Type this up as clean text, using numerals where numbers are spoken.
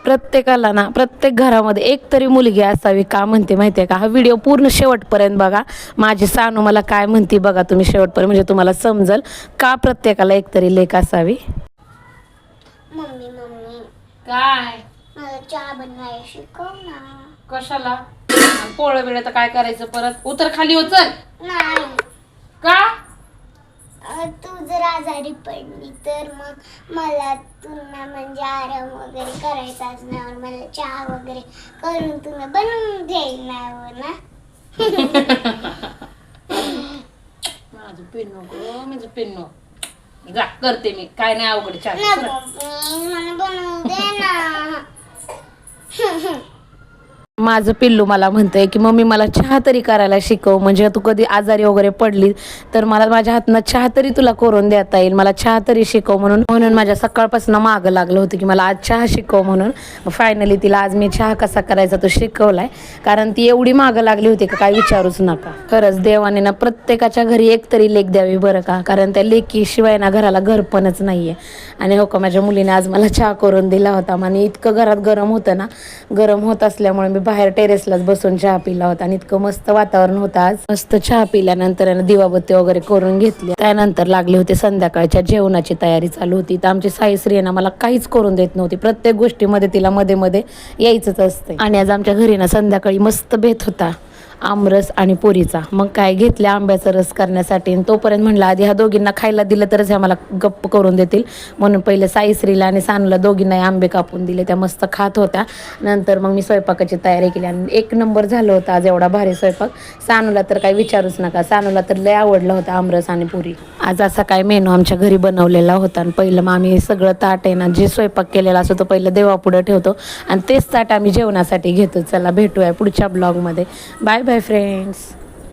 प्रत्येकाला ना, प्रत्येक घरामध्ये एक तरी मुलगी असावी. का म्हणते माहिती आहे का? हा व्हिडिओ पूर्ण शेवटपर्यंत बघा. माझी सानू मला काय म्हणते बघा तुम्ही शेवटपर्यंत, म्हणजे तुम्हाला समजल का प्रत्येकाला एक तरी लेक असावी. मम्मी मम्मी काय मला चहा बनवायला शिकव ना. कशाला? पोळं बिळं तर काय करायचं परत? उतर खाली उचल. नाही का? तू जर आजारी पडली तर मग मला तुला म्हणजे आराम वगैरे करायचा असणार, मला चहा वगैरे करून तुला बनवून द्यायला ना. माझं पिन्नो ग, माझं पिन्नो. जा करते मी, काय नाही अवघड चहा. नको please, मला बनवून दे ना. माझं पिल्लू मला म्हणतंय की मम्मी मला चहा तरी करायला शिकव, म्हणजे तू कधी आजारी वगैरे पडली तर मला माझ्या हातनं चहा तरी तुला करून देता येईल, मला चहा तरी शिकव. म्हणून माझ्या सकाळपासून मागं लागलं होतं की मला आज चहा शिकव म्हणून. फायनली तिला आज मी चहा कसा करायचा तो शिकवलाय, कारण ती एवढी मागं लागली होती का काय विचारूच नका. खरंच देवाने ना प्रत्येकाच्या घरी एक तरी लेक द्यावी बरं का, कारण त्या लेकीशिवाय ना घराला घरपणच नाहीये. आणि हो का, माझ्या मुलीने आज मला चहा करून दिला होता. आणि इतकं घरात गरम होतं ना, गरम होत असल्यामुळे मी बाहेर टेरेसलाच बसून चहा पिला होता. आणि इतकं मस्त वातावरण होतं आज. मस्त चहा पिल्यानंतर दिवाबत्ती वगैरे करून घेतली. त्यानंतर लागले होते संध्याकाळच्या जेवणाची तयारी चालू होती. तर आमची साईश्री ना मला काहीच करून देत नव्हती. प्रत्येक गोष्टीमध्ये तिला मध्ये मध्ये यायचंच असते. आणि आज आमच्या घरी ना संध्याकाळी मस्त बेत होता, आमरस आणि पुरीचा. मग काय घेतले आंब्याचा रस करण्यासाठी. आणि तोपर्यंत म्हणलं आधी ह्या दोघींना खायला दिलं तरच ह्या मला गप्प करून देतील, म्हणून पहिले साईश्रीला आणि सानूला दोघींनाही आंबे कापून दिले. त्या मस्त खात होत्या. नंतर मग मी स्वयंपाकाची तयारी केली आणि एक नंबर झालं होतं आज, एवढा भारी स्वयंपाक. सानूला तर काही विचारूच नका, सानूला तर लय आवडलं होतं आमरस आणि पुरी. आज असा काय मेनू आमच्या घरी बनवलेला होता. आणि पहिलं मग आम्ही सगळं ताट आहे ना, जे स्वयंपाक केलेला असतो तो पहिलं देवापुढं ठेवतो आणि तेच ताट आम्ही जेवणासाठी घेतो. चला भेटूया पुढच्या ब्लॉगमध्ये. Bye bye friends.